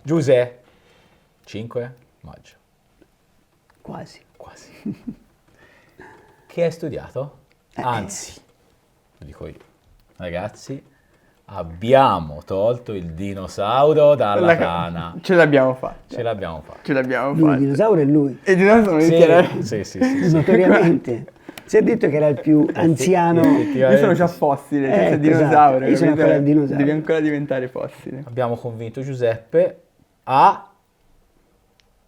Giuseppe, 5 maggio. Quasi. Che hai studiato? Anzi, lo dico io. Ragazzi, abbiamo tolto il dinosauro dalla cana. Ce l'abbiamo fatta. Ce l'abbiamo fatta. Ce l'abbiamo Lui, il fatta. dinosauro è lui. E il dinosauro Sì, chiaramente. sì. Notoriamente. Si è detto che era il più anziano. Io sono già fossile, cioè sei Ecco, dinosauro. esatto. Io sono capito? ancora il dinosauro. Devi ancora diventare fossile. Abbiamo convinto Giuseppe a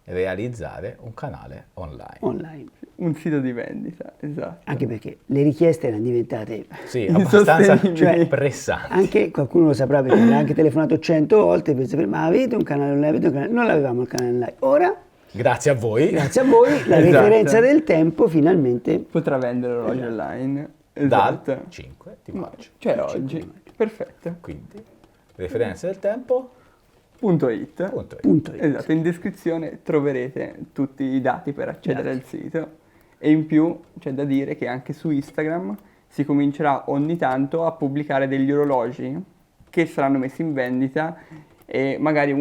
realizzare un canale online. Un sito di vendita, esatto. Anche perché le richieste erano diventate... Sì, abbastanza Insostenibili. pressanti. Anche qualcuno lo saprà perché mi ha anche telefonato 100 volte per sapere, ma avete un canale online? Avete un canale? Non l'avevamo il canale online. Ora, Grazie a voi. grazie a voi, la Esatto. referenza del tempo finalmente... Potrà vendere orologi online. Dal Esatto. 5 di maggio. Cioè oggi. Perfetto. Quindi, referenza del tempo. .it. Punto. Esatto, in descrizione troverete tutti i dati per accedere al sito e in più c'è da dire che anche su Instagram si comincerà ogni tanto a pubblicare degli orologi che saranno messi in vendita e magari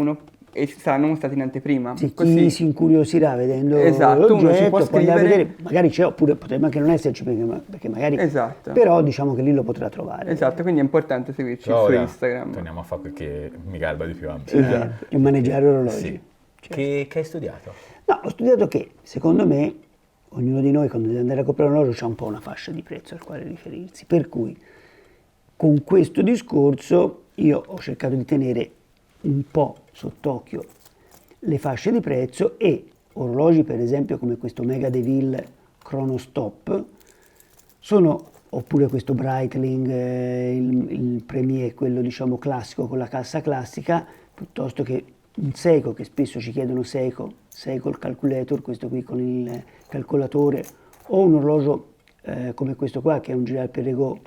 saranno mostrati in anteprima. Sì, chi Così si incuriosirà vedendo Esatto, uno ci l'oggetto, può poi andare a scrivere- vedere, magari c'è oppure potrebbe anche non esserci perché magari... Esatto. Però diciamo che lì lo potrà trovare. Esatto, quindi è importante seguirci Però su ora Instagram. torniamo a fare quel che mi garba di più a me. Esatto. E maneggiare orologi. Sì. Che hai studiato? No, ho studiato che, secondo me, ognuno di noi quando deve andare a comprare un orologio ha un po' una fascia di prezzo al quale riferirsi. Per cui, con questo discorso, io ho cercato di tenere un po' sott'occhio le fasce di prezzo e orologi, per esempio, come questo Mega DeVille Chronostop, oppure questo Breitling, il Premier, quello diciamo classico con la cassa classica, piuttosto che un Seiko, che spesso ci chiedono Seiko il calculator, questo qui con il calcolatore, o un orologio come questo qua che è un Girard-Perregaux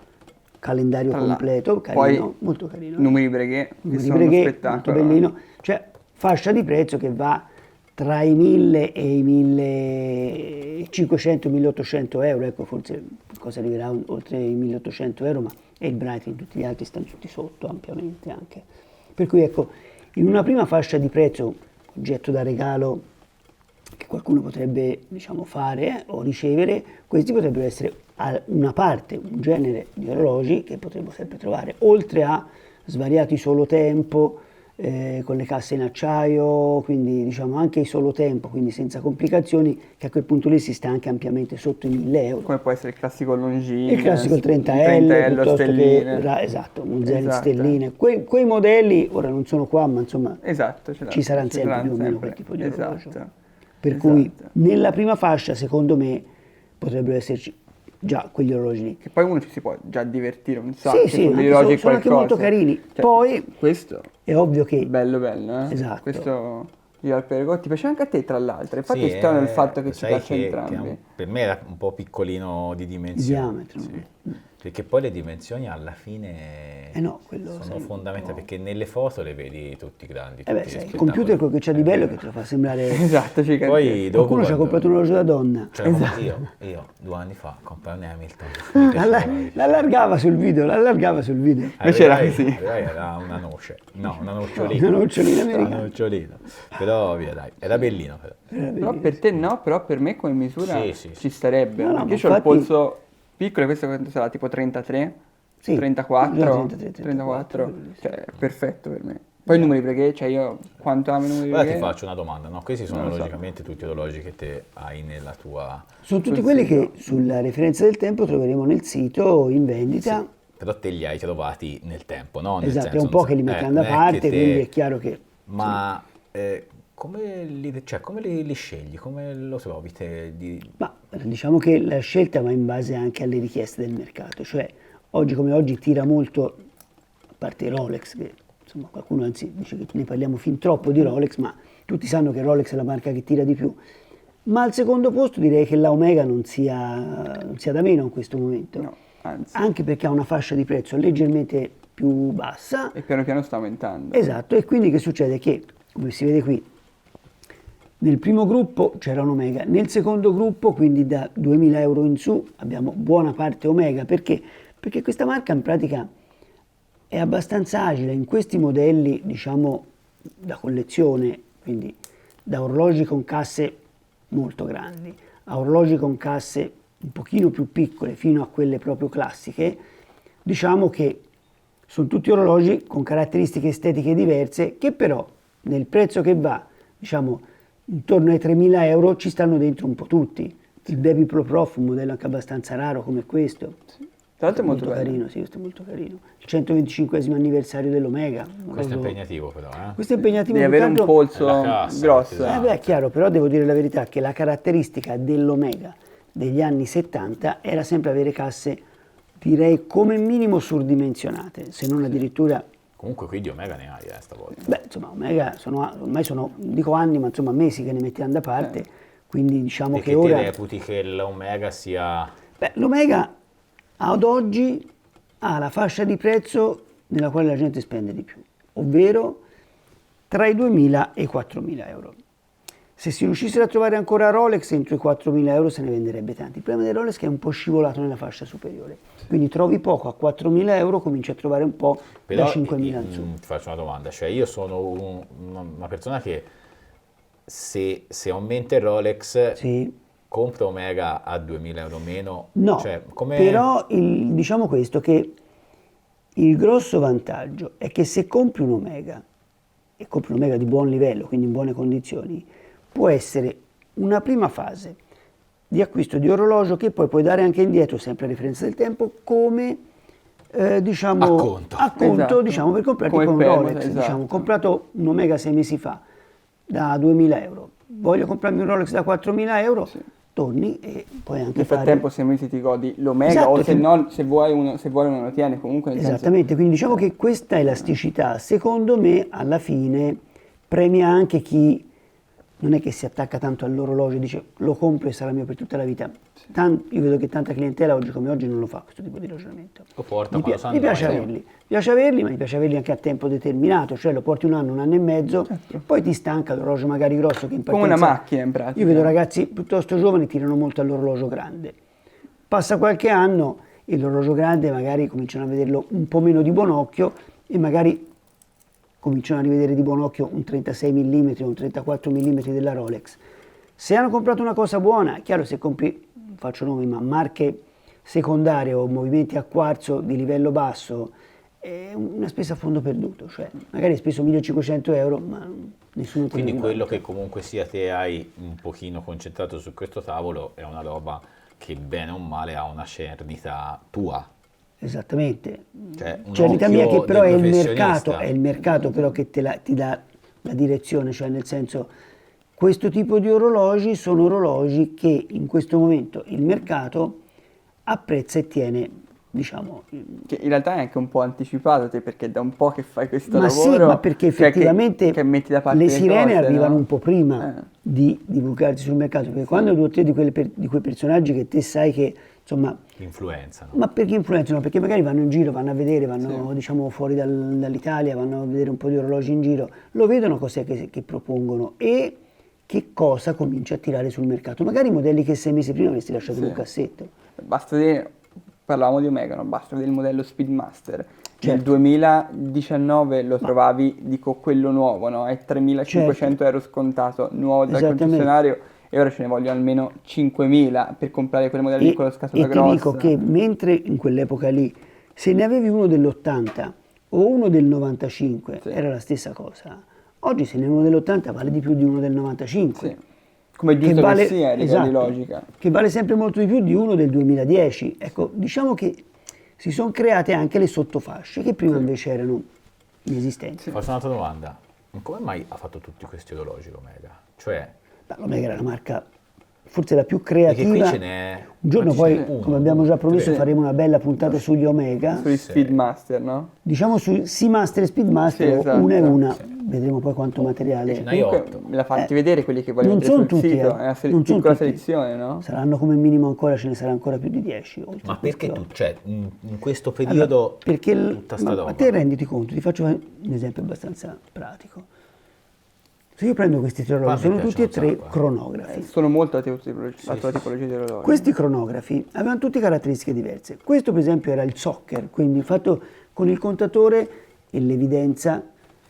calendario Tra l'altro. completo, carino, Poi, molto carino. numeri breguet, che Numeri sono uno breguet, spettacolo. molto bellino, cioè fascia di prezzo che va tra i 1000 e i 1500, 1800 euro, ecco forse cosa arriverà oltre i 1800 euro, ma è il Breitling, tutti gli altri stanno tutti sotto ampiamente anche. Per cui ecco, in una prima fascia di prezzo, oggetto da regalo che qualcuno potrebbe diciamo fare o ricevere, questi potrebbero essere una parte, un genere di orologi che potremmo sempre trovare, oltre a svariati solo tempo, con le casse in acciaio, quindi diciamo anche i solo tempo, quindi senza complicazioni, che a quel punto lì si sta anche ampiamente sotto i 1000 euro. Come può essere il classico Longines, Il classico 30L, 30L, piuttosto stelline. che esatto, Muselli, Esatto. stelline. Quei modelli ora non sono qua, ma insomma Esatto, ci saranno sempre più o meno quel tipo di orologio. Esatto. Per cui nella prima fascia, secondo me, potrebbero esserci già quegli orologi lì. Che poi uno ci si può già divertire un sacco Sì, con anche gli orologi sono anche qualcosa. molto carini. Cioè, Poi questo è ovvio che bello, Esatto. Questo Girard-Perregaux ti piace anche a te tra l'altro. Infatti Sì, sta nel fatto che ci sai piaccia che entrambi. per me era un po' piccolino di dimensione. diametro. Sì. Perché poi le dimensioni alla fine no, quello sono sai, fondamentali, perché nelle foto le vedi tutti grandi. beh, tutti sai, il spettacoli. computer quello che c'ha di bello è che te lo fa sembrare... Esatto, ci Poi dopo Qualcuno ci ha comprato un orologio da donna. cioè, io 2 anni fa comprai un Hamilton. mi piaceva di più. L'allargava sul video. Invece era così. Era una noce, no, una nocciolina. Una nocciolina Una americana. nocciolina. Però via dai, era bellino però. Però per te no, però per me come misura Sì. ci starebbe. No, no, Perché ma io ho il infatti- polso piccolo e questo quanto sarà? Tipo 33? Sì, 34? già 33, 34? Cioè, è perfetto per me. Poi i numeri breguet, cioè io quanto amo i numeri Ora ti breguet? faccio una domanda, no? Questi sono Non lo so. logicamente tutti orologi che te hai nella tua... Sono tutti Sul quelli sito. che sulla referenza del tempo troveremo nel sito in vendita. Però te li hai trovati nel tempo, no? Nel Esatto, è senso, un po' che li mettiamo da non è parte, che te- quindi è chiaro che... Ma come li scegli? Come lo trovi te? Ma diciamo che la scelta va in base anche alle richieste del mercato, cioè oggi come oggi tira molto, a parte Rolex, che insomma qualcuno anzi dice che ne parliamo fin troppo di Rolex, ma tutti sanno che Rolex è la marca che tira di più. Ma al secondo posto direi che la Omega non sia da meno in questo momento, No, anzi. anche perché ha una fascia di prezzo leggermente più bassa. E piano piano sta aumentando. Esatto, e quindi che succede? Che, come si vede qui, nel primo gruppo c'era un Omega, nel secondo gruppo, quindi da 2000 euro in su, abbiamo buona parte Omega. Perché? Perché questa marca in pratica è abbastanza agile in questi modelli, diciamo, da collezione, quindi da orologi con casse molto grandi a orologi con casse un pochino più piccole fino a quelle proprio classiche, diciamo che sono tutti orologi con caratteristiche estetiche diverse che però nel prezzo che va, diciamo, intorno ai 3.000 euro ci stanno dentro un po' tutti. Il Baby Pro Prof, un modello anche abbastanza raro come questo. Sì. Tra l'altro è molto carino, sì, questo è molto carino. Il 125esimo anniversario dell'Omega. Questo è impegnativo però, Questo è impegnativo. Devi avere un polso grosso. esatto. È chiaro, però devo dire la verità che la caratteristica dell'Omega degli anni 70 era sempre avere casse, direi, come minimo surdimensionate, se non addirittura... Comunque qui di Omega ne hai, stavolta. Beh, insomma, Omega ormai sono, dico anni, ma insomma mesi che ne mettiamo da parte, quindi diciamo Perché che ora... ti reputi che l'Omega sia... Beh, l'Omega ad oggi ha la fascia di prezzo nella quale la gente spende di più, ovvero tra i 2.000 e i 4.000 euro. Se si riuscissero a trovare ancora Rolex entro i 4.000 euro se ne venderebbe tanti. Il problema del Rolex è che è un po' scivolato nella fascia superiore, quindi trovi poco a 4.000 euro, cominci a trovare un po' Però da 5.000 in su. ti faccio una domanda, cioè io sono una persona che se aumenta il Rolex Sì. compra Omega a 2.000 euro meno, No, cioè, come... però diciamo questo, che il grosso vantaggio è che se compri un Omega, e compri un Omega di buon livello, quindi in buone condizioni, può essere una prima fase di acquisto di orologio che poi puoi dare anche indietro, sempre a differenza del tempo, come diciamo, Acconto. Esatto. Diciamo, per comprarti Come con permuta, Rolex. esatto. Diciamo, ho comprato un Omega 6 mesi fa da 2.000 euro, voglio comprarmi un Rolex da 4.000 euro, torni e puoi anche Nel frattempo 6 mesi ti godi l'Omega, Esatto, o se no, se vuoi uno lo tieni comunque. Nel senso- Esattamente, quindi diciamo che questa elasticità, secondo me, alla fine premia anche chi non è che si attacca tanto all'orologio e dice lo compro e sarà mio per tutta la vita. Io vedo che tanta clientela oggi come oggi non lo fa questo tipo di ragionamento. Lo porta Mi quando sanno mi piace dove. averli, ma mi piace averli anche a tempo determinato, cioè lo porti un anno e mezzo, poi ti stanca l'orologio magari grosso che in Come una partenza- macchina in pratica. Io vedo ragazzi piuttosto giovani tirano molto all'orologio grande. Passa qualche anno e l'orologio grande magari cominciano a vederlo un po' meno di buon occhio e magari cominciano a rivedere di buon occhio un 36 mm o un 34 mm della Rolex. Se hanno comprato una cosa buona, è chiaro, se compri, faccio nomi, ma marche secondarie o movimenti a quarzo di livello basso, è una spesa a fondo perduto, cioè magari hai speso 1.500 euro, ma nessuno te lo Quindi quello ribalta. che comunque sia te hai un pochino concentrato su questo tavolo è una roba che bene o male ha una cernita tua. Esattamente. Cioè, un Cioè l'idea mia occhio che però del è il mercato però che ti dà la direzione, cioè nel senso questo tipo di orologi sono orologi che in questo momento il mercato apprezza e tiene, diciamo, Che in realtà è anche un po' anticipato te, perché da un po' che fai questo ma sì, lavoro. ma perché cioè che effettivamente metti da parte le le sirene cose, arrivano no? un po' prima di divulgarsi sul mercato, perché quando due o tre di quei personaggi che te sai che, insomma, Influenzano. ma perché influenzano? Perché magari vanno in giro, vanno a vedere, vanno diciamo fuori dall'Italia, vanno a vedere un po' di orologi in giro, lo vedono cos'è che propongono e che cosa comincia a tirare sul mercato. Magari modelli che 6 mesi prima avresti lasciato in un cassetto. Basta vedere, parlavamo di Omega, no? Basta vedere il modello Speedmaster. Nel Certo. 2019 lo trovavi, dico quello nuovo, no? È 3.500 Certo. euro scontato, nuovo dal Esattamente. concessionario, e ora ce ne vogliono almeno 5.000 per comprare quel modello di con la scatola e ti grossa. dico che mentre in quell'epoca lì, se ne avevi uno dell'80 o uno del 95, era la stessa cosa. Oggi se ne hai uno dell'80 vale di più di uno del 95. Sì. Come è giusto che sia, a livello esatto, di logica. che vale sempre molto di più di uno del 2010. Ecco, diciamo che si sono create anche le sottofasce che prima invece erano inesistenti. Faccio un'altra domanda. Come mai ha fatto tutti questi orologi l'Omega? Cioè, Ma l'Omega era la marca forse la più perché qui creativa. ce n'è... Un giorno quanti poi, ce n'è? Uno, come abbiamo già promesso, tre. faremo una bella puntata sugli Omega. Sui Speedmaster, no? Diciamo su Seamaster e Speedmaster, Sì, esatto. una e una, vedremo poi quanto materiale. Ce n'hai Comunque, 8. me la fatti vedere quelli che voglio Non vedere sono sul tutti, sito, è una non sono piccola tutti. selezione, no? Saranno come minimo ancora, ce ne sarà ancora più di 10. oltre Ma a questi perché tu, otto. cioè, in questo periodo Perché tutta sta ma roba? te renditi conto, ti faccio un esempio abbastanza pratico. Se io prendo questi tre orologi, Qua mi sono tutti e piace un tre sacco, cronografi. Sono molto la tua tipologia di orologi. Questi cronografi avevano tutte caratteristiche diverse. Questo per esempio era il Zocker, quindi fatto con il contatore e l'evidenza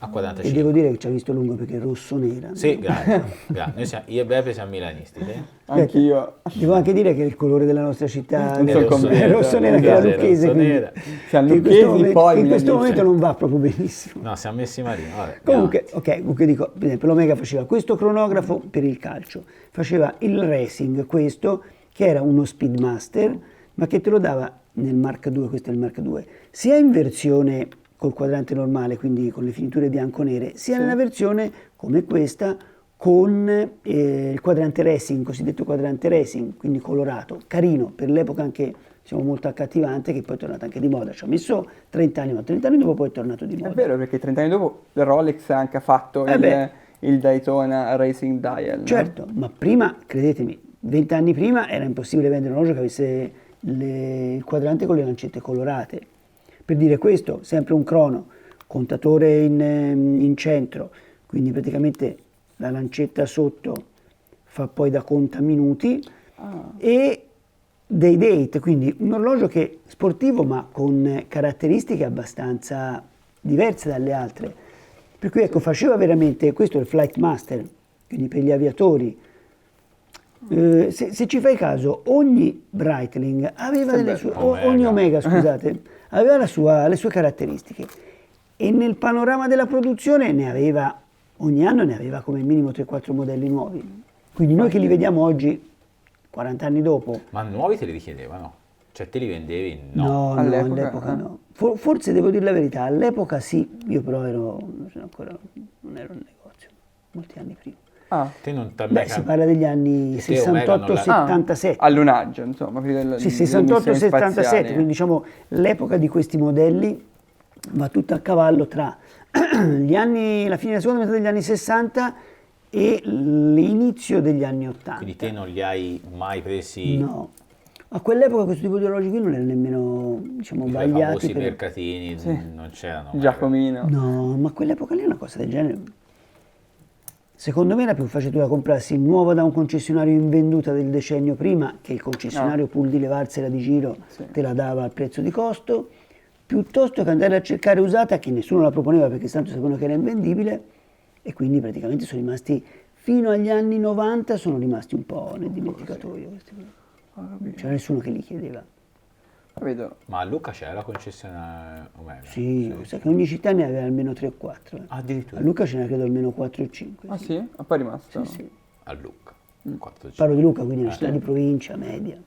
A E 45. devo dire che ci ha visto lungo perché è rosso-nera. Sì, grazie. Noi io e Beppe siamo milanisti, te? Anch'io. Devo anche dire che il colore della nostra città Non so è com'è. rosso-nera che è la Esatto, lucchese, quindi rosso-nera. Siamo che in questo lucchesi, momento, poi che in questo milanesi. momento non va proprio benissimo. No, siamo messi marino. Vabbè, Comunque, ok, comunque dico, per esempio l'Omega faceva questo cronografo per il calcio, faceva il racing, questo, che era uno Speedmaster, ma che te lo dava nel Mark II, questo è il Mark II, sia in versione col quadrante normale, quindi con le finiture bianco-nere, sia nella versione come questa, con il quadrante racing, cosiddetto quadrante racing, quindi colorato, carino, per l'epoca anche diciamo, molto accattivante, che poi è tornato anche di moda. Ci ha messo 30 anni, ma 30 anni dopo poi è tornato di È moda. vero, perché 30 anni dopo la Rolex anche ha fatto beh. il Daytona Racing Dial. no? Certo, ma prima, credetemi, 20 anni prima era impossibile vendere un orologio che avesse il quadrante con le lancette colorate. Per dire questo, sempre un crono, contatore in centro, quindi praticamente la lancetta sotto fa poi da contaminuti e dei date, quindi un orologio che è sportivo ma con caratteristiche abbastanza diverse dalle altre. Per cui ecco, faceva veramente, questo è il Flight Master, quindi per gli aviatori. Se ci fai caso, ogni Breitling aveva delle sue, Omega. ogni Omega, scusate, aveva le sue caratteristiche e nel panorama della produzione ogni anno ne aveva come minimo 3-4 modelli nuovi. Quindi noi che li vediamo oggi, 40 anni dopo, Ma nuovi te li richiedevano? Cioè te li vendevi? no, All'epoca, all'epoca no. Forse devo dire la verità, all'epoca sì, io però non ero in negozio, molti anni prima. Ah, Te non t'ha Beh, mai si parla degli anni E te Omega non la- 68-77. a lunaggio, insomma. Sì, delle 68-77, missioni spaziali. quindi diciamo l'epoca di questi modelli va tutta a cavallo tra la fine della seconda metà degli anni 60 e l'inizio degli anni 80. Quindi te non li hai mai presi No. A quell'epoca questo tipo di orologi qui non erano nemmeno, diciamo, i vagliati famosi per... mercatini, non c'erano. Giacomino. No, ma a quell'epoca lì una cosa del genere... Secondo me era più facile tu la comprassi nuova da un concessionario invenduta del decennio prima, che il concessionario pur di levarsela di giro te la dava al prezzo di costo, piuttosto che andare a cercare usata che nessuno la proponeva perché tanto sapevano che era invendibile e quindi praticamente sono rimasti, fino agli anni 90 sono rimasti un po' nel dimenticatoio questi qui. Non c'era nessuno che li chiedeva. Vedo. Ma a Lucca c'era la concessionaria Omega? Sì, sai che ogni città ne aveva almeno 3 o 4. Addirittura? A Lucca ce n'era credo almeno 4 o 5. Ah sì? Ah, poi è rimasto? Sì. A Lucca. 4G. Parlo di Lucca, quindi una città di provincia media.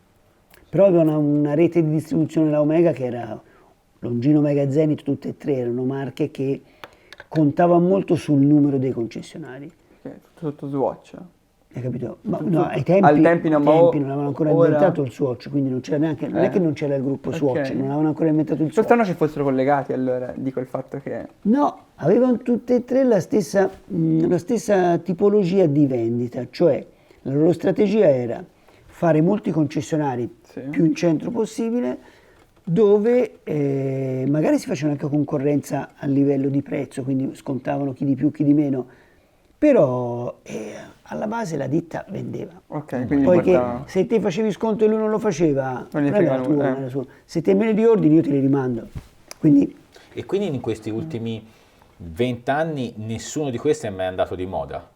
Però aveva una rete di distribuzione la Omega che era Longino, Omega, Zenith, tutte e tre erano marche che contavano molto sul numero dei concessionari. Ok, tutto sotto Swatch. Hai capito? Ma no, ai tempi, Al tempi no, ai ma tempi non avevano ancora ora- inventato il Swatch, quindi non c'era neanche, non è che non c'era il gruppo Swatch, ok. non avevano ancora inventato il Per Swatch. strano che fossero collegati allora, dico il fatto che... No, avevano tutte e tre la stessa tipologia di vendita, cioè la loro strategia era fare molti concessionari Sì. più in centro possibile, dove magari si faceva anche concorrenza a livello di prezzo, quindi scontavano chi di più, chi di meno, però alla base la ditta vendeva. Ok, quindi Poi che portava- se te facevi sconto e lui non lo faceva, Non gli prende frega la tua, nulla, non è la sua. Se te me ne riordini io te li rimando. Quindi E quindi in questi ultimi 20 anni nessuno di questi è mai andato di moda?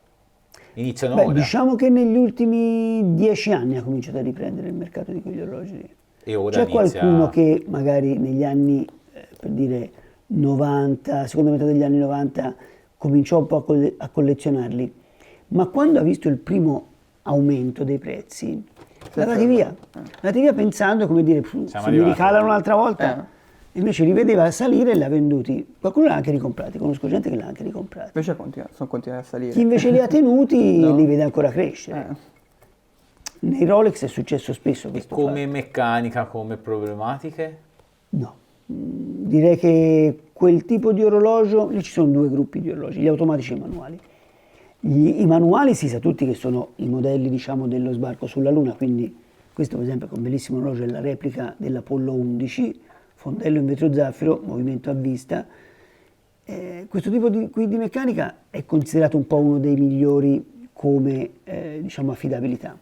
Iniziano beh, ora. diciamo che negli ultimi 10 anni ha cominciato a riprendere il mercato di quegli orologi. E ora C'è inizia... qualcuno che magari negli anni, per dire 90, seconda metà degli anni 90, cominciò un po' a collezionarli, ma quando ha visto il primo aumento dei prezzi, l'ha dati via. L'ha dati via pensando, come dire, se mi arrivati. ricalano un'altra volta, invece li vedeva salire e li ha venduti. Qualcuno l'ha anche ricomprati, conosco gente che l'ha anche ricomprati. Invece sono continuati a salire. Chi invece li ha tenuti No. li vede ancora crescere. Nei Rolex è successo spesso questo. Come meccanica, come problematiche? No, direi che quel tipo di orologio, lì ci sono due gruppi di orologi, gli automatici e i manuali. I manuali si sa tutti che sono i modelli, diciamo, dello sbarco sulla Luna, quindi questo per esempio è un bellissimo orologio, è la replica dell'Apollo 11, fondello in vetro zaffiro, movimento a vista. Questo tipo di meccanica è considerato un po' uno dei migliori come diciamo, affidabilità.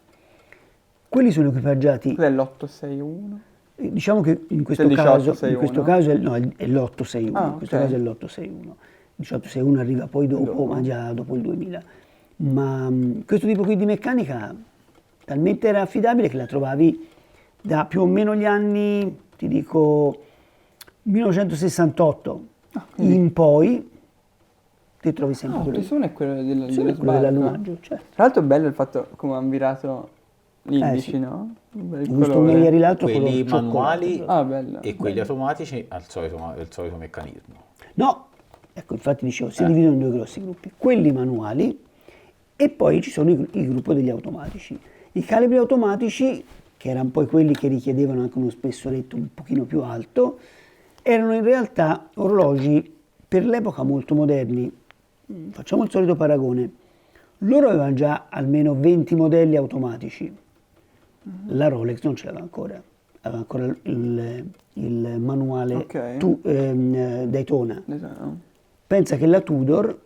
Quelli sono equipaggiati, Cos'è l'861? diciamo che in questo Il caso, 1861? in questo caso è l'861, Ah, in questo ok. caso è l'861. 18 se uno arriva poi dopo, ma già dopo il 2000. Ma questo tipo qui di meccanica talmente era affidabile che la trovavi da più o meno gli anni, ti dico, 1968 in poi, ti trovi sempre quello lì. Questo è quello Sì, dello quello sbarco. dell'allumaggio, certo. Tra l'altro è bello il fatto come hanno virato gli indici, sì. no? Il Ho visto uno colore. ieri l'altro Quelli color manuali cioccolato. Ah, bello. e quelli automatici al il solito meccanismo. No, ecco, infatti dicevo, si dividono in due grossi gruppi, quelli manuali e poi ci sono il gruppo degli automatici. I calibri automatici, che erano poi quelli che richiedevano anche uno spessoretto un pochino più alto, erano in realtà orologi per l'epoca molto moderni. Facciamo il solito paragone. Loro avevano già almeno 20 modelli automatici. La Rolex non ce l'aveva ancora. Aveva ancora il manuale Ok. Daytona. Esatto. Pensa che la Tudor,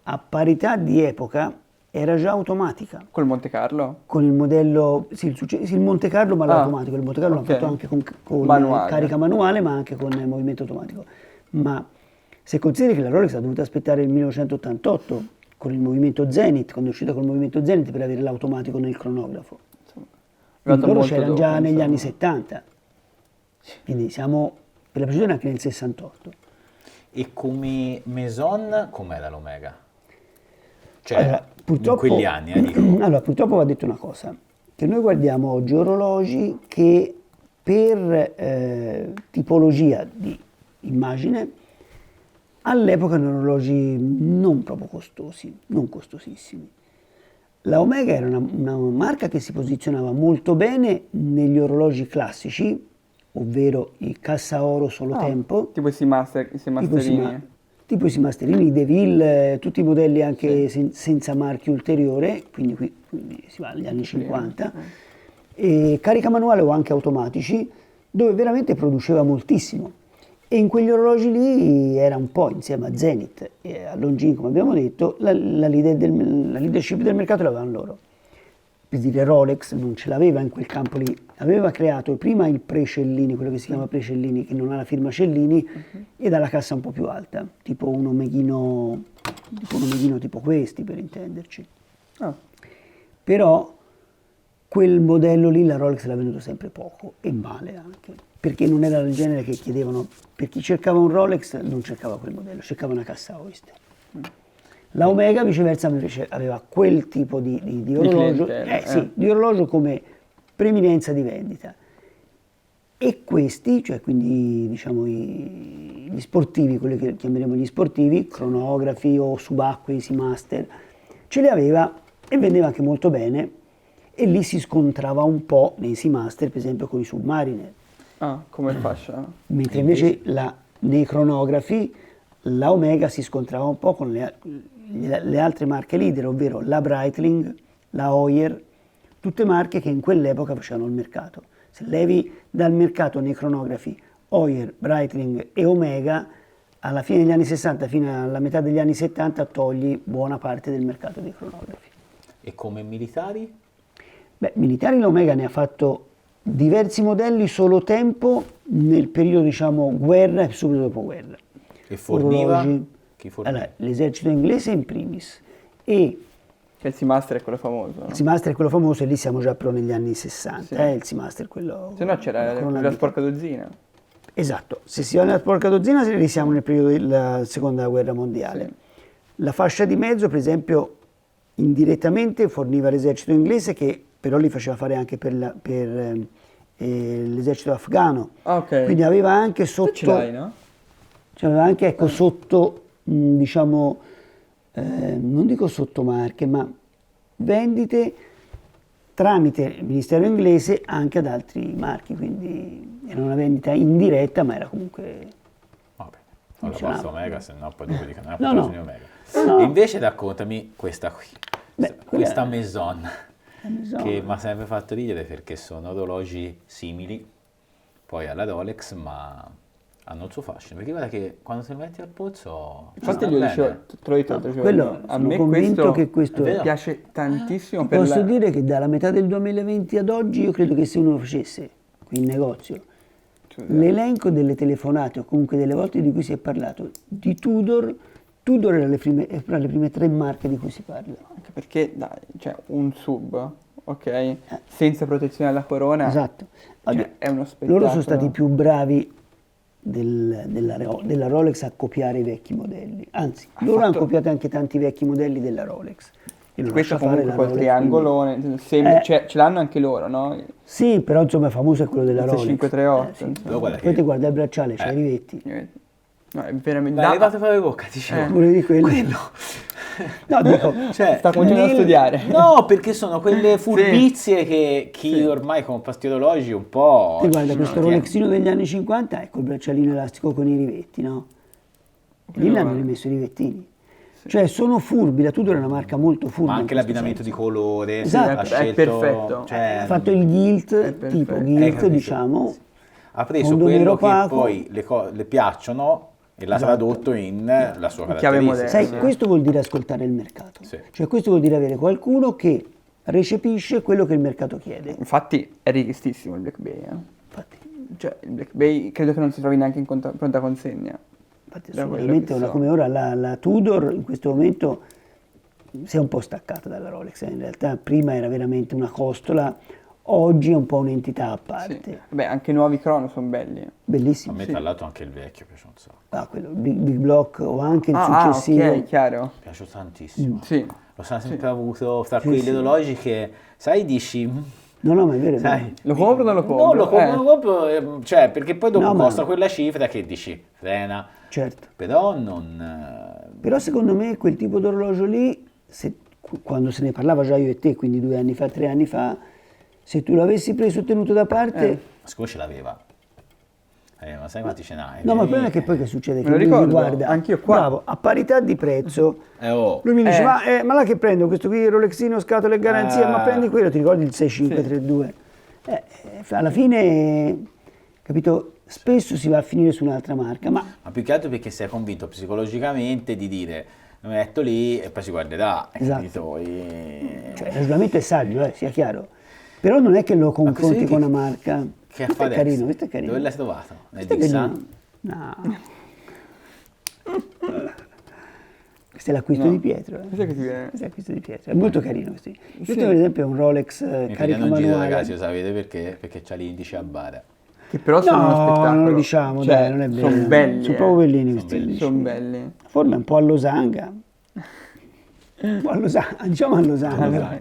a parità di epoca, era già automatica. Col Monte Carlo? Con il modello, sì, il Monte Carlo, ma l'automatico. Il Monte Carlo ok. l'hanno fatto anche con Manuale. carica manuale, ma anche con movimento automatico. Ma se consideri che la Rolex ha dovuto aspettare il 1988 con il movimento Zenith, quando è uscita col movimento Zenith per avere l'automatico nel cronografo. Arrivato Loro molto c'erano dopo, già negli insomma. anni 70. Quindi siamo, per la precisione, anche nel 68. E come Maison, com'era l'Omega? Cioè, Allora, in quegli anni, dico. allora, purtroppo va detto una cosa, che noi guardiamo oggi orologi che per tipologia di immagine all'epoca erano orologi non proprio costosi, non costosissimi. La Omega era una marca che si posizionava molto bene negli orologi classici, ovvero i cassa oro solo tempo, Tipo i Seamasterini. tipo i Seamasterini, i DeVille, tutti i modelli anche senza marchio ulteriore, quindi quindi si va agli anni 50, e carica manuale o anche automatici, dove veramente produceva moltissimo. E in quegli orologi lì era un po' insieme a Zenith e a Longines, come abbiamo detto, la leadership del mercato l'avevano loro. Per dire, Rolex non ce l'aveva in quel campo lì, aveva creato prima il pre-Cellini, quello che si chiama pre-Cellini, che non ha la firma Cellini, e dalla cassa un po' più alta, tipo un omeghino tipo questi, per intenderci. Ah, Però quel modello lì la Rolex l'ha venduto sempre poco, e male anche, perché non era il genere che chiedevano. Per chi cercava un Rolex non cercava quel modello, cercava una cassa Oyster. La Omega viceversa invece aveva quel tipo di orologio, clientela, di orologio come preminenza di vendita. E questi, cioè quindi diciamo gli sportivi, quelli che chiameremo gli sportivi, cronografi o subacquei, Seamaster, ce li aveva e vendeva anche molto bene, e lì si scontrava un po' nei Seamaster, per esempio con i Submariner. come fascia? Mentre invece nei cronografi la Omega si scontrava un po' con le altre marche leader, ovvero la Breitling, la Heuer, tutte marche che in quell'epoca facevano il mercato. Se levi dal mercato nei cronografi Heuer, Breitling e Omega, alla fine degli anni 60 fino alla metà degli anni 70 togli buona parte del mercato dei cronografi. E come militari? Beh, militari l'Omega ne ha fatto diversi modelli solo tempo nel periodo, diciamo, guerra e subito dopo guerra. E forniva? Orologi. Chi forniva? Allora, l'esercito inglese in primis, e Che il Seamaster è quello famoso, no? il Seamaster è quello famoso, e lì siamo già però negli anni 60, Sì. il Seamaster quello... Se no c'era quello la sporca dozzina. Esatto, se si va nella sporca dozzina siamo nel periodo della seconda guerra mondiale. Sì. La fascia di mezzo, per esempio, indirettamente forniva l'esercito inglese, che però li faceva fare anche per l'esercito afghano. Ah, ok. Quindi aveva anche Tu sotto... ce l'hai, no? Cioè aveva anche, ecco, sotto, diciamo, non dico sottomarche, ma vendite tramite il Ministero inglese anche ad altri marchi, quindi era una vendita indiretta, ma era comunque... Vabbè, allora funzionava. basta Omega, se no poi dopo dicono No, no. Omega. No. E invece raccontami questa qui, Beh, questa quella- Maison, Maison. che mi ha sempre fatto ridere perché sono orologi simili poi alla Rolex, ma hanno il suo fascino, perché guarda che quando te lo metti al polso Infatti sta io bene. dicevo, te l'ho detto l'altro giorno, quello, a sono me convinto che questo È vero. piace tantissimo per Posso la... dire che dalla metà del 2020 ad oggi io credo che se uno facesse qui in negozio l'elenco delle telefonate o comunque delle volte di cui si è parlato di Tudor, Tudor è fra le prime 3 marche di cui si parla. Anche perché, dai, cioè, un sub, ok? Senza protezione alla corona, Esatto. cioè, è uno spettacolo. Loro sono stati più bravi della Rolex a copiare i vecchi modelli. Anzi, loro hanno copiato anche tanti vecchi modelli della Rolex. E lo Questo lascia fare comunque la col Rolex, triangolone, cioè, ce l'hanno anche loro, no? sì, però insomma è famoso è quello della Il Rolex. 538. Sì. Però guarda Poi che- ti guarda il bracciale, c'hai i rivetti. No, è veramente... Beh, levato fuori bocca, dicevo. Volevi quello? No, dico, Cioè, Sta cominciando a studiare. No, perché sono quelle furbizie che chi ormai con pasti orologi un po'... ti guarda questo tieni. Rolexino degli anni 50, ecco il braccialino elastico con i rivetti, no? Lì ne hanno rimesso i rivettini. Cioè sono furbi, la Tudor è una marca molto furba. Ma anche in questo l'abbinamento di senso. colore, Esatto. ha È scelto... perfetto. Cioè, Ha fatto il gilt, perfetto. tipo Hai gilt capito? diciamo, ha preso fondo nero quello che opaco. poi le piacciono e l'ha tradotto in la sua Chiave caratteristica. Sai, Sì. questo vuol dire ascoltare il mercato. Sì. Cioè questo vuol dire avere qualcuno che recepisce quello che il mercato chiede. Infatti è richiestissimo il Black Bay, Infatti, Cioè, il Black Bay credo che non si trovi neanche in pronta consegna. Da quello assolutamente che una so. come ora la Tudor in questo momento si è un po' staccata dalla Rolex. In realtà prima era veramente una costola, oggi è un po' un'entità a Sì. parte. Beh, anche i nuovi Crono sono belli. A Bellissimo. me tra l'altro anche il vecchio piace un sacco. Ah, quello, Big Block o anche il Ah, successivo. ok, chiaro. Mi piace tantissimo. Sì. Lo sono sempre avuto tra quegli orologi che, sai, dici... No, no, ma è vero, è vero. Sai, Lo compro o non lo compro? No, lo compro, non lo compro, cioè, perché poi dopo No, ma- costa quella cifra che dici, frena, Certo. però non... Però secondo me quel tipo d'orologio lì, quando se ne parlava già io e te, quindi 2 anni fa, 3 anni fa, se tu l'avessi preso e tenuto da parte... Siccome ce l'aveva. Ma sai quanti ce n'hai? No, ma il problema è che poi che succede? Che lo lui mi ricordo, guarda, anch'io qua. bravo, a parità di prezzo, Oh, lui mi dice, ma là che prendo? Questo qui Rolexino, scatole e garanzia, ma prendi quello, ti ricordi il 6532? Alla fine, capito, spesso si va a finire su un'altra marca, ma più che altro perché sei convinto psicologicamente di dire, lo metto lì e poi si guarderà, hai Esatto. capito? cioè, il ragionamento è saggio, sia chiaro. Però non è che lo confronti questo con che- una marca. Che Questo è adesso? carino, questo è carino. Dove l'hai trovato? Nel Questo è Dixon? carino. No. Questo è l'acquisto di Pietro. Cos'è che ti viene? Questo è l'acquisto di Pietro. È molto carino questo. Questo per esempio è un Rolex Mi carica pigliano in giro manuale. ragazzi, lo sapete perché? Perché c'ha l'indice a bara. Che però sono uno No, spettacolo. non lo diciamo, Cioè, dai, non è vero. Sono belli. Sono proprio bellini questi belli. indici. Sono belli. La forma è un po' a losanga. Un po' a losanga, diciamo a losanga.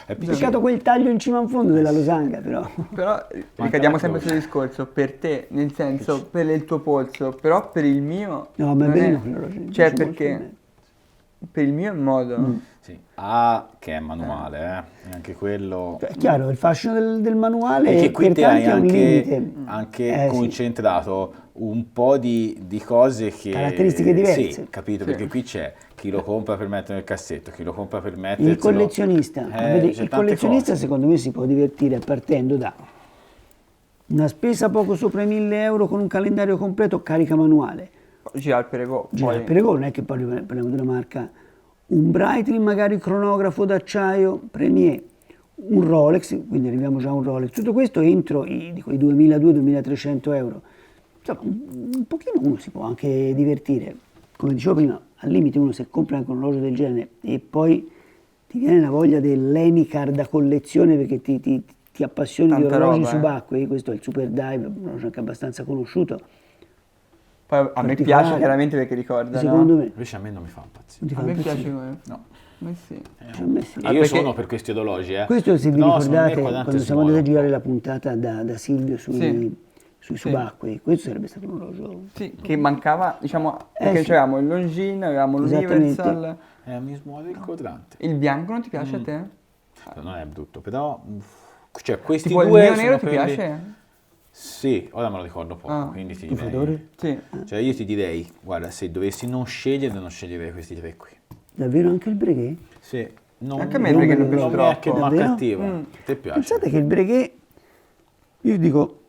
È Peccato quel taglio in cima in fondo della losanga, però. Però ricadiamo la sempre croce. sul discorso, per te, nel senso, per il tuo polso, però per il mio... No, ma è non bellino quell'orologio, mi Cioè, piace molto a perché me. per il mio è un modo. Che è manuale, e anche quello... Cioè, è chiaro, il fascino del manuale Perché qui per te hai tanti è un limite. anche Sì. concentrato un po' di cose che... Caratteristiche diverse. Sì, capito, perché qui c'è chi lo compra per mettere nel cassetto, chi lo compra per mettere... Il collezionista, vedi, il collezionista secondo me si può divertire partendo da una spesa poco sopra i 1.000 euro con un calendario completo carica manuale. Gira al Perego. Gira poi- il Perego, non è che poi parliamo di una marca, un Breitling magari cronografo d'acciaio, Premier, un Rolex, quindi arriviamo già a un Rolex, tutto questo entro i 2.200-2.300 euro. Insomma, un pochino uno si può anche divertire. Come dicevo prima, al limite uno se compra anche un orologio del genere e poi ti viene la voglia dell'Enicar da collezione perché ti appassioni di Tanta orologi roba, subacquei, questo è il Super Dive, un orologio anche abbastanza conosciuto. Poi a me Particolare. piace chiaramente perché ricorda, Secondo no? me Invece a me non mi fa impazzire. non ti fa A me impazzire. piace come... No. Ma sì. A me sì. E io perché- sono per questi orologi, Questo se vi No, secondo me ricordate quadrante quando siamo andati a suona. girare la puntata da Silvio sui subacquei, questo sarebbe stato un orologio. Sì, che mancava, diciamo, perché sì. c'avevamo il Longines, avevamo Esattamente. l'Universal. Mi smuove il quadrante. Il bianco non ti piace a te? Non è brutto, però... Cioè, questi Tipo il due nero sono nero ti quelli- piace? Sì, ora me lo ricordo poco, Ah. quindi ti Tu direi... Fedore? Sì. Cioè io ti direi, guarda, se dovessi non scegliere, non sceglierei questi tre qui. Davvero anche il Breguet? Sì, non, Anche a me il Breguet non piace non mi è che troppo. non Davvero? cattivo. Ti piace? Pensate che il Breguet, io dico,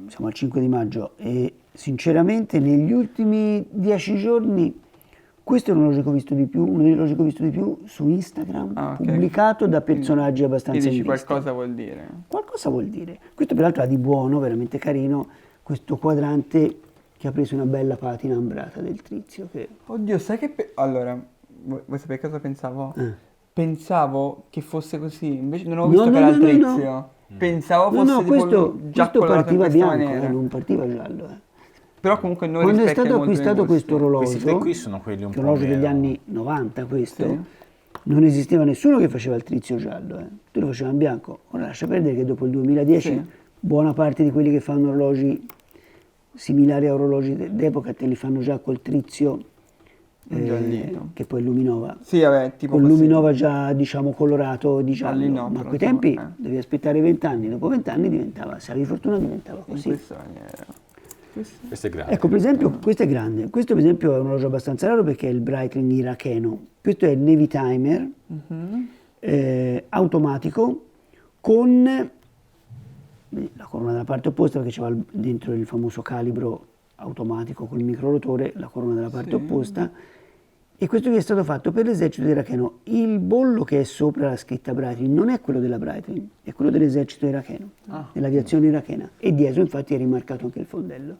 siamo al 5 di maggio e sinceramente negli ultimi 10 giorni questo è un orologio che ho visto di più, uno degli orologi che ho visto di più su Instagram, Ah, ok. pubblicato da personaggi Ti abbastanza dici in vista. qualcosa vuol dire. Qualcosa vuol dire. Questo peraltro ha di buono, veramente carino, questo quadrante che che ha preso una bella patina ambrata del trizio. Che... Oddio, sai che... Allora, vuoi sapere cosa pensavo? Pensavo che fosse così, invece non ho visto che era il trizio. Pensavo fosse tipo già questo colorato in partiva questa bianco, maniera. non partiva giallo. Però comunque non Quando è rispecchia stato molto i miei acquistato gusti. questo Questi tre orologio, qui sono quelli un che è po' un orologio degli meno- anni 90 questo, Sì. non esisteva nessuno che faceva il trizio giallo, tu lo facevi in bianco. Ora lascia perdere che dopo il 2010 Sì. buona parte di quelli che fanno orologi similari a orologi d'epoca te li fanno già col trizio, Giallino. che poi è Luminova. Sì, vabbè, tipo Con così. Luminova già diciamo colorato di Ah, lì giallo, no, ma a però, quei tempi insomma, devi aspettare 20 anni, dopo 20 anni diventava, se avevi fortuna diventava In così. questa maniera. Questo- Questo è grande. Ecco, per esempio, questo è grande. Questo, per esempio, è un orologio abbastanza raro perché è il Breitling iracheno. Questo è il Navy Timer, automatico, con la corona dalla parte opposta, perché c'era dentro il famoso calibro automatico con il microrotore, la corona dalla parte opposta. E questo qui è stato fatto per l'esercito iracheno. Il bollo che è sopra la scritta Breitling non è quello della Breitling, è quello dell'esercito iracheno, dell'aviazione irachena. E dietro infatti è rimarcato anche il fondello.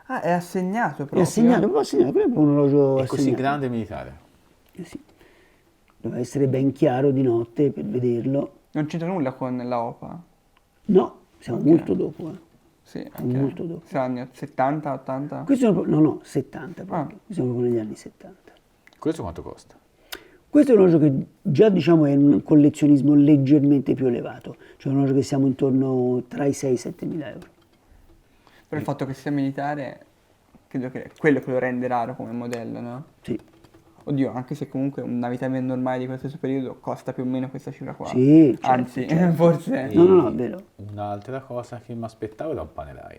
Ah, è assegnato proprio. È assegnato, proprio assegnato, quello è un orologio È così assegnato. grande e militare. Sì. Doveva essere ben chiaro di notte per vederlo. Non c'entra nulla con la OPA. No, siamo molto dopo. Sì, Molto dopo. Sono anni 70, 80. Questo sono, no, 70 proprio. Siamo proprio negli anni 70. Questo quanto costa? Questo è un orologio che già diciamo è un collezionismo leggermente più elevato, cioè un orologio che siamo intorno tra i 6 e i 7 mila euro. Però il fatto che sia militare, credo che è quello che lo rende raro come modello, no? Sì, Oddio, anche se comunque una vitamin normale di questo stesso periodo costa più o meno questa cifra qua. sì, certo, Anzi, certo. forse... No, è vero. Un'altra cosa che mi aspettavo da un Panerai.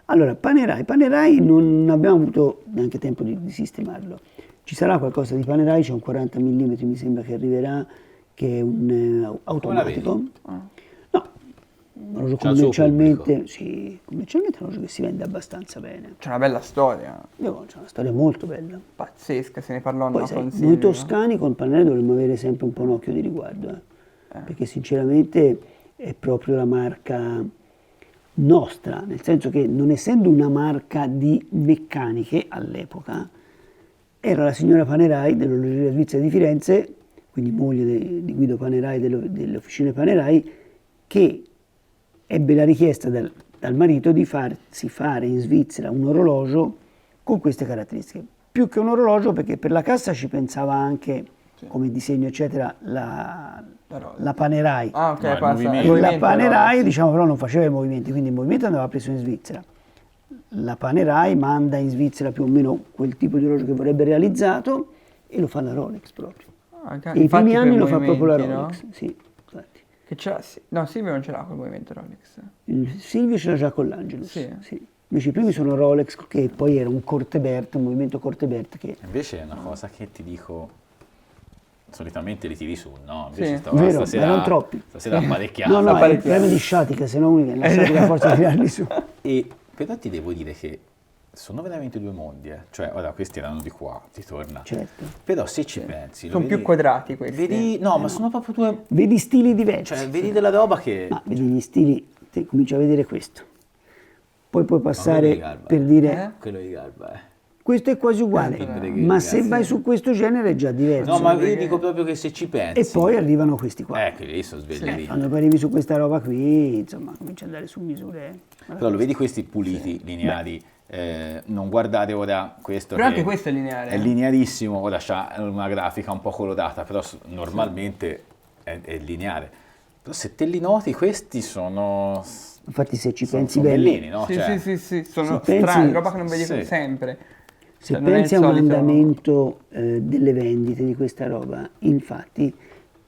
Allora, Panerai non abbiamo avuto neanche tempo di sistemarlo. Ci sarà qualcosa di Panerai, c'è un 40 mm, mi sembra che arriverà, che è un automatico. No, un orologio C'ha il suo commercialmente, sì, commercialmente è un orologio che si vende abbastanza bene. C'è una bella storia, C'è una storia molto bella. pazzesca, se ne parlò Poi no, sai, con noi Silvio. toscani con Panerai dovremmo avere sempre un po' un occhio di riguardo, perché sinceramente è proprio la marca nostra, nel senso che non essendo una marca di meccaniche all'epoca, era la signora Panerai dell'orologeria svizzera di Firenze, quindi moglie di Guido Panerai delle officine Panerai, che ebbe la richiesta dal marito di farsi fare in Svizzera un orologio con queste caratteristiche. Più che un orologio, perché per la cassa ci pensava anche, come disegno eccetera, la Panerai. Ah, ok, No, il passa. movimento. il E la movimento, Panerai, no? diciamo, però non faceva i movimenti, quindi il movimento andava preso in Svizzera. La Panerai manda in Svizzera più o meno quel tipo di orologio che vorrebbe realizzato e lo fa la Rolex proprio. Ah, E i infatti primi quei anni lo fa proprio la movimenti, no? Rolex, sì, infatti. Che c'era, no, Silvio non ce l'ha quel movimento Rolex. Il Silvio ce l'ha già con l'Angelus, Sì. sì. Invece i primi sono Rolex, che poi era un Cortebert, un movimento Cortebert che... Invece è una cosa che ti dico, solitamente li tiri su, no? Invece Sì. Vero, stasera, erano troppi. Stasera apparecchiato. No, no, è il parecchio. problema di sciatica, se no uno la sciatica forza a tirarli su. E però ti devo dire che sono veramente due mondi, Cioè, ora questi erano di qua, ti torna. Certo. Però se ci pensi... lo Sono più vedi- quadrati questi. Vedi, no, ma sono proprio due... Vedi stili diversi. Cioè, vedi della roba che... Ma vedi gli stili, te cominci a vedere questo. Poi puoi quello passare di Garba, per dire Quello di Garba, questo è quasi uguale, ma se vai su questo genere è già diverso. No, ma io dico proprio che se ci pensi... E poi arrivano questi qua. Quelli lì sono svegli. Quando poi arrivi su questa roba qui, insomma, cominci ad andare su misure. Però lo vedi questi puliti, lineari. Non guardate ora questo Però che anche questo è lineare. è linearissimo, ora c'ha una grafica un po' colorata, però normalmente è lineare. Però se te li noti questi sono Infatti se ci sono pensi bene, bellini, no? Sì, Cioè, sì, sono Se pensi- strani, roba che non vedi sì. sempre. se Cioè, non è il pensi a un solito- andamento delle vendite di questa roba, infatti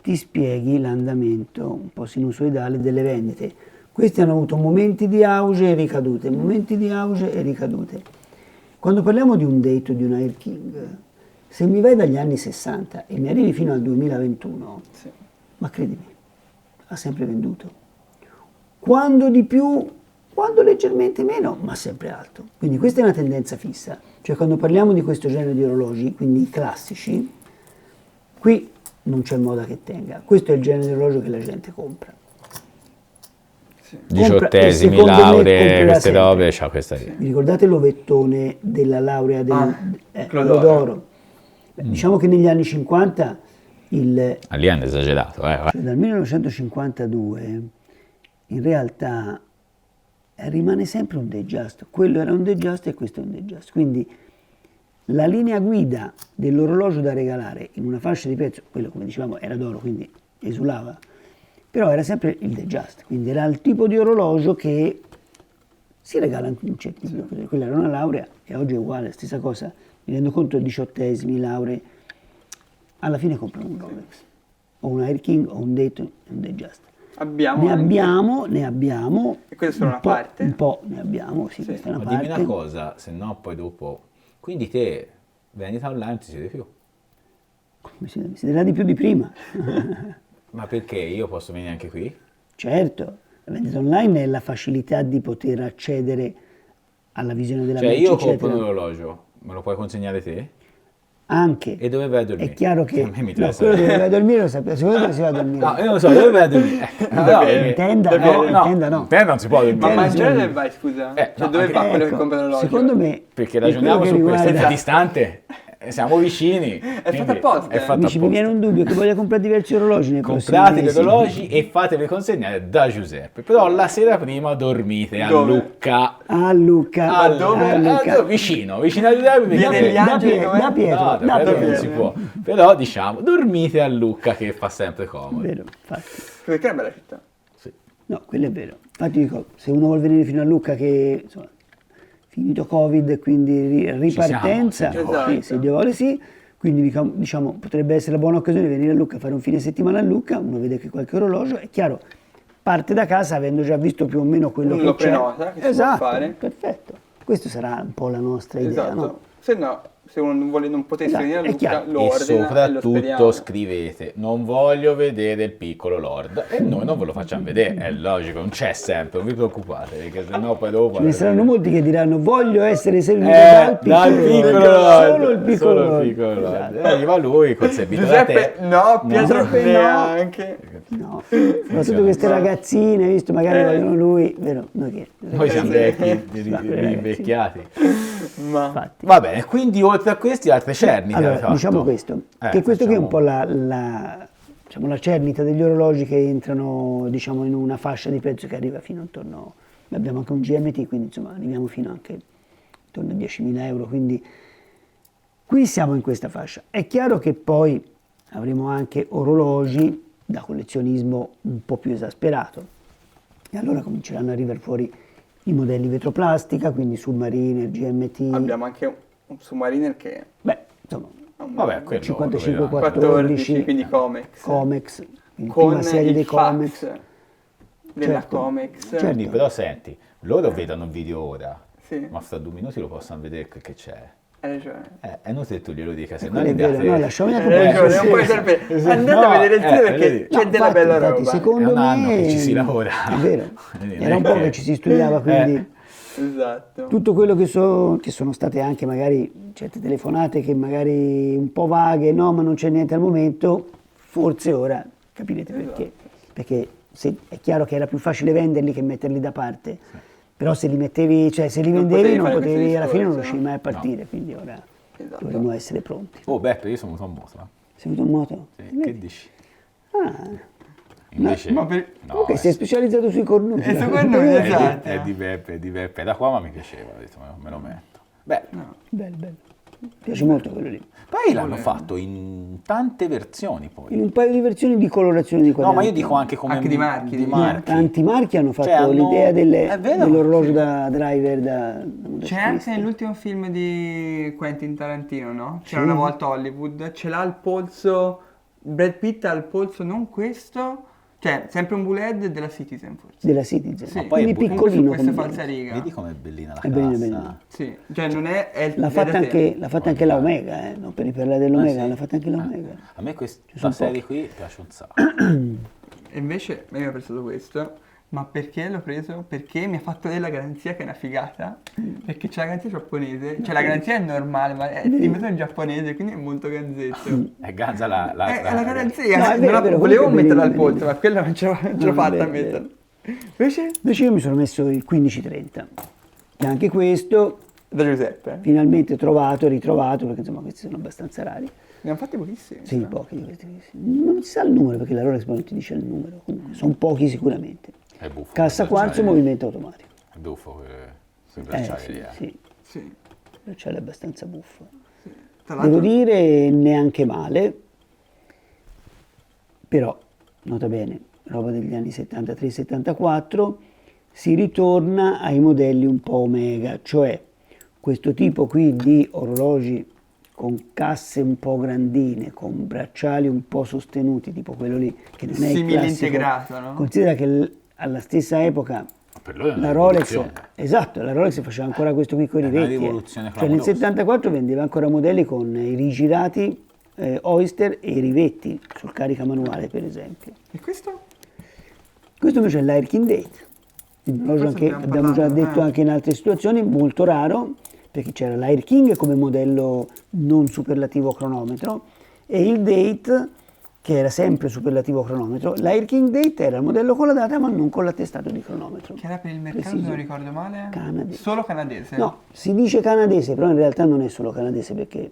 ti spieghi l'andamento un po' sinusoidale delle vendite. Questi hanno avuto momenti di auge e ricadute, momenti di auge e ricadute. Quando parliamo di un date o di un Air King, se mi vai dagli anni 60 e mi arrivi fino al 2021, ma credimi, ha sempre venduto. Quando di più, quando leggermente meno, ma sempre alto. Quindi questa è una tendenza fissa. Cioè quando parliamo di questo genere di orologi, quindi i classici, qui non c'è moda che tenga. Questo è il genere di orologio che la gente compra. 18esimi, secondo me lauree, comprerà queste sempre. robe, c'ha questa lì. Vi ricordate l'ovettone della laurea Clodoro. Clodoro? Beh, diciamo che negli anni 50, Lì hanno esagerato, cioè dal 1952, in realtà rimane sempre un Datejust. Quello era un Datejust e questo è un Datejust. Quindi la linea guida dell'orologio da regalare in una fascia di prezzo, quello come dicevamo era d'oro, quindi esulava, però era sempre il Datejust, quindi era il tipo di orologio che si regala anche un certo, quella era una laurea e oggi è uguale, stessa cosa, mi rendo conto, 18esimi, lauree, alla fine comprano un Rolex, o un Air King, o un Dayton, un Datejust. Abbiamo Ne anche- abbiamo, E questa è solo una po', parte? un po' ne abbiamo, sì, questa è una Ma dimmi parte. una cosa, se no poi dopo... Quindi te, vendita online, non ti siete più. Mi si darà di più di prima. Ma perché io posso venire anche qui? Certo, la vendita online è la facilità di poter accedere alla visione della Cioè merce, io compro eccetera. un orologio, me lo puoi consegnare te? Anche. E dove vai a dormire? È chiaro che A me mi no, interessa. quello dove vai a dormire lo sappiamo, secondo me si va a dormire. No, io non so, dove vai a dormire? No, bene. In tenda, Va no, bene. in tenda no. in tenda non si può dormire. Ma Bene, mangiare sì. dove vai, scusa? Cioè, no, dove anche- va quello che Ecco, compra l'orologio? secondo me, Perché per ragioniamo quello su che questo, è riguarda- distante, siamo vicini. È fatto apposta, È fatto Amici, mi viene apposta. un dubbio che voglia comprare diversi orologi nei prossimi Comprate gli mesi. orologi e fateveli consegnare da Giuseppe. Però la sera prima dormite a Dove? Lucca. A Lucca, A dove? a Lucca. vicino a Giuseppe. Viene perché- gli angeli, Da com'è? da Pietro, No, da davvero non Pietro. si può. Però diciamo, dormite a Lucca che fa sempre comodo. Vero, infatti. Perché è una bella città. Sì. No, quello è vero. Infatti dico, se uno vuole venire fino a Lucca che, insomma, finito Covid e quindi ripartenza, siamo, se Dio vuole. sì, se Dio vuole sì, quindi diciamo, potrebbe essere la buona occasione di venire a Lucca, fare un fine settimana a Lucca, uno vede che qualche orologio, è chiaro, parte da casa avendo già visto più o meno quello Uno lo che c'è. prenota, che si può Esatto, fare. perfetto. Questo sarà un po' la nostra idea, Esatto. no? Se no, se uno non potesse Esatto, venire a è Lucca, chiaro. lo E ordina e lo soprattutto spediamo. scrivete: non voglio vedere il piccolo Lord, e noi non ve lo facciamo vedere, è logico, non c'è sempre, non vi preoccupate, perché sennò poi dopo Ce ne saranno molti che diranno voglio essere servito dal dal piccolo Lord, solo il piccolo solo Lord. il piccolo Lord. Esatto. Arriva lui col servito da Giuseppe, te. no, Pietro Giuseppe, no. neanche. No, soprattutto queste ragazzine, visto, magari vogliono lui, vero? Noi che? Noi siamo vecchi, invecchiati. Ma Infatti. Va bene, quindi oltre a questi altre cernite avete Allora, fatto? diciamo questo, che questo qui è un po' facciamo- diciamo, la cernita degli orologi che entrano, diciamo, in una fascia di prezzo che arriva fino intorno, abbiamo anche un GMT, quindi insomma arriviamo fino anche intorno a 10.000 euro, quindi qui siamo in questa fascia. È chiaro che poi avremo anche orologi da collezionismo un po' più esasperato e allora cominceranno ad arrivare fuori i modelli vetroplastica, quindi Submariner, GMT, abbiamo anche un Submariner che beh, insomma, Vabbè, quello 55 lo 14, quindi Comex. Comex, quindi Con prima serie il dei Comex. fax della Certo. Comex. Certo. Quindi però senti, loro vedono il video ora, Sì. ma fra 2 minuti lo possono vedere che c'è. Hai ragione. È inutile che tu glielo dica, se no Quello gli è vero, date... no, lasciamo Hai una ragione, non puoi sempre andate a vedere il sito perché vedi. c'è della bella roba. Secondo È un anno me che ci si lavora. È vero. Quindi non Era è un po' che- che ci si studiava, quindi Esatto. tutto quello che sono state anche magari certe telefonate che magari un po' vaghe, no, ma non c'è niente al momento, forse ora capirete perché. Perché è chiaro che era più facile venderli che metterli da parte. Però se li mettevi, cioè se li Non vendevi potevi non fare potevi, questi alla fine non discorsi, riuscivi no? mai a partire, quindi ora Esatto. dovremmo essere pronti. Oh Beppe, io sono venuto a moto. Sei venuto in moto? Sì, che dici? Ah, Invece... ma per- no, ok, sei specializzato sui cornuti. E su cornuti, è, esatto. è di Beppe, è da qua ma mi piaceva, ho detto, me lo metto. Beh, Bello, bello. Mi piace molto quello lì. poi l'hanno fatto in tante versioni poi. In un paio di versioni di colorazione di No, quadranti. ma io dico anche come... Anche di marchi, Di di marchi. Tanti marchi hanno fatto Cioè, hanno- l'idea È vero? dell'orologio da driver, da C'è motociclista. anche nell'ultimo film di Quentin Tarantino, no? C'era una volta Hollywood, ce l'ha al polso, Brad Pitt ha al polso non questo, cioè sempre un bullhead della Citizen forse. Della Citizen. Sì. poi Quindi è buono. piccolino. Questa come- falsariga. Vedi com'è bellina la È bellina, cassa? bellina. Sì, cioè non è L'ha fatta anche la Omega, non per parlare dell'Omega, sì? l'ha fatta anche l'Omega. A me questa sono serie qui piace un sacco. E invece a me mi ha preso questo, ma perché l'ho preso? Perché mi ha fatto vedere la garanzia che è una figata, perché c'è la garanzia giapponese, cioè la garanzia è normale, ma è diventato in giapponese, quindi è molto ganzetto. È Ganza È la garanzia, No, è vero, non la- è vero, volevo comunque metterla al bellino, polso, ma quella non ce l'ho fatta a beh, metterla. Invece io mi sono messo il 1530, che anche questo da Giuseppe. finalmente trovato e ritrovato, perché insomma questi sono abbastanza rari. Ne hanno fatti pochissimi. Sì, pochi di questi. Non si sa il numero, perché la Rolex poi non ti dice il numero, comunque sono pochi sicuramente. È buffo. Cassa quel quarzo, bracciale. movimento automatico. È buffo quei bracciali Sì, lì. sì, Sì. il bracciale è abbastanza buffo. Tra Devo l'altro, dire neanche male, però, nota bene, roba degli anni 73-74, si ritorna ai modelli un po' omega, cioè questo tipo qui di orologi con casse un po' grandine, con bracciali un po' sostenuti, tipo quello lì, che non è il simile classico. integrato, no? Considera che alla stessa epoca Per loro è una la Rolex, rivoluzione. esatto, la Rolex faceva ancora questo qui con i È una rivetti. rivoluzione Cioè nel clamorosa. 74 vendeva ancora modelli con i rigirati Oyster e i rivetti sul carica manuale, per esempio. E questo? Questo invece è l'Air King Date, un orologio Questo che abbiamo già parlato, detto eh. anche in altre situazioni, molto raro, perché c'era l'Air King come modello non superlativo cronometro e il Date che era sempre superlativo cronometro. L'Air King Date era il modello con la data ma non con l'attestato di cronometro. Che era per il mercato, Preciso. se non ricordo male? Canadese. Solo canadese? No, si dice canadese, però in realtà non è solo canadese perché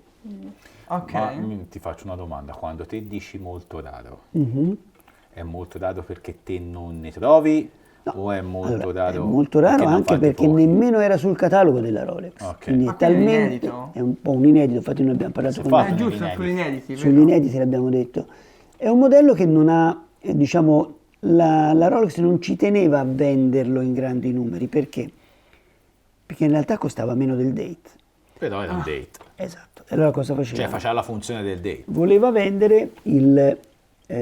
Ok. Ma ti faccio una domanda, quando te dici molto raro, è molto raro perché te non ne trovi o è molto allora, raro? è molto raro perché ne hanno anche fatti perché pochi? nemmeno era sul catalogo della Rolex. Ok. Quindi Ah, è quindi è talmente inedito? è un po' un inedito, infatti noi abbiamo parlato Si con fa. È Fatto giusto, negli sugli inediti, sugli vero? inediti l'abbiamo detto. È un modello che non ha, diciamo, la Rolex non ci teneva a venderlo in grandi numeri, perché? Perché in realtà costava meno del Date. Però era un date, Esatto. E allora cosa faceva? cioè faceva la funzione del date. Voleva vendere il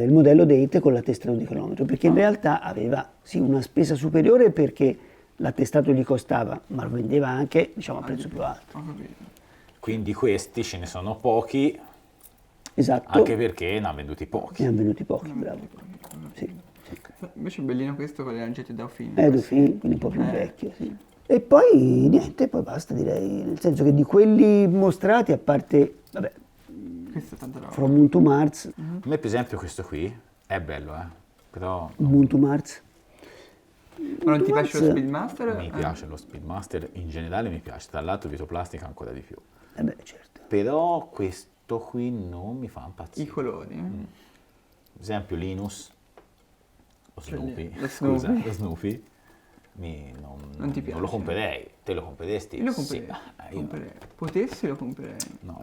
modello Date con l'attestato di cronometro, perché in realtà aveva sì una spesa superiore perché l'attestato gli costava, ma lo vendeva anche, diciamo, a prezzo più alto. Ho capito. Quindi questi ce ne sono pochi, Esatto. anche perché ne ha venduti pochi. Ne hanno venuti pochi, bravo. Sì. Invece è bellino questo con le lancette Dauphine. Dauphin, quindi un po' più vecchio, sì. E poi niente, poi basta direi, nel senso che di quelli mostrati, a parte, vabbè, Questo è tanta roba. From Moon to Mars, A me per esempio questo qui è bello, però Moon to Mars, Ma non ti piace lo Mars- Speedmaster? mi piace lo Speedmaster, in generale mi piace, tra l'altro Vitoplastica ancora di più. beh certo. Però questo qui non mi fa I impazzire. colori? Ad esempio Linus, o Snoopy, lo scusa, Snoopy. lo Snoopy, Non ti non lo piace? comprerei. Te lo compreresti? Io lo comprerei. Sì, io, comprerei. Potessi lo comprerei. no,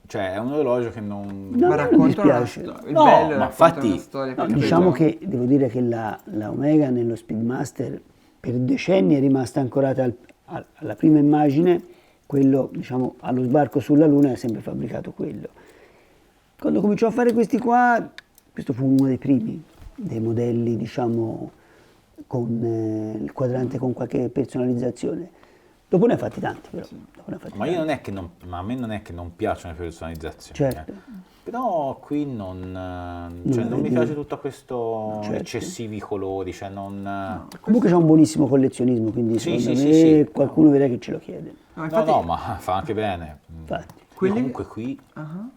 cioè è un orologio che non... No, Ma a me non racconta una dispiace. storia. Il No, bello è ma raccontare infatti- una storia. No, perché diciamo quello- che devo dire che la Omega nello Speedmaster per decenni è rimasta ancorata alla prima immagine, quello diciamo allo sbarco sulla Luna è sempre fabbricato quello. Quando cominciò a fare questi qua, questo fu uno dei primi, dei modelli diciamo con il quadrante con qualche personalizzazione. Dopo ne ha fatti tanti però. Dopo ne ha fatti Ma io tanti. non è che non, ma a me non è che non piacciono le personalizzazioni. Certo. Però qui non, cioè, non mi vedi. piace tutto questo Certo. eccessivi colori, cioè non... Comunque c'è un buonissimo collezionismo, quindi Sì, secondo sì, me sì, sì. qualcuno vedrà che ce lo chiede. No, No, infatti, no, ma fa anche bene. Infatti. Quelli- Comunque qui... Ah.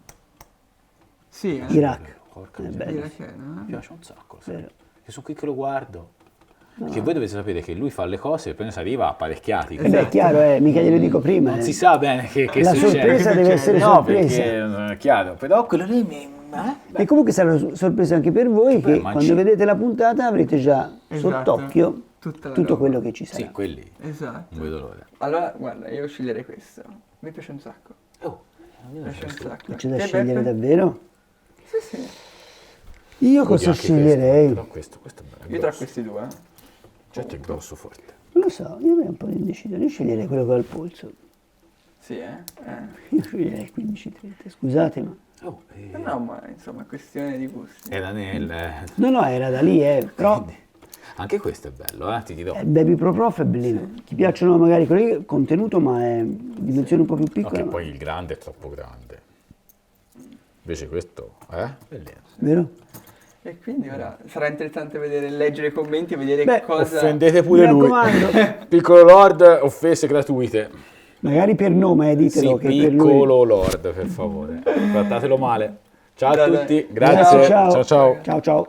Sì, Iraq. Porca È miseria. bello. Irachena, Mi piace un sacco, sai. Vero. Che sono qui che lo guardo. Perché voi dovete sapere che lui fa le cose e poi ne si arriva apparecchiati. Eh beh, è chiaro, mica glielo dico prima. Non si sa bene che La succede. sorpresa deve essere no, sorpresa. perché è chiaro. Però quello lì mi... E comunque sarà una sorpresa anche per voi che ma quando ci- vedete la puntata avrete già Esatto. sott'occhio Tutta la tutto roba. quello che ci sarà. Sì, quelli. Esatto. Non vedo l'ora. Allora, guarda, io sceglierei questo. Mi piace un sacco. Oh, Mi piace un sacco. C'è da Te, scegliere Beppe? davvero? Sì, sì. Io odio cosa anche sceglierei? Questo, però questo è bello. Io tra questi due. Certo è grosso forte. Non lo so, io avrei un po' di indecisione. Io sceglierei quello che ho al polso. Sì, Io sceglierei il 15-30, scusate ma... Oh, No, ma insomma è questione di gusti. era nel... No, era da lì, però Anche questo è bello, ti dirò. il Baby Pro Prof è bellino. Ti piacciono magari quelli contenuto, ma è dimensione un po' più No, piccola. che ma- poi il grande è troppo grande. Invece questo, bellino. Vero? E quindi ora sarà interessante vedere, leggere i commenti e vedere Beh, cosa... Offendete pure Mi lui. raccomando. Piccolo Lord, offese gratuite. Magari per nome, ditelo Sì, che per lui... piccolo Lord, per favore. Trattatelo male. Ciao a Dai, tutti, dai. grazie. ciao. Ciao ciao. Ciao ciao.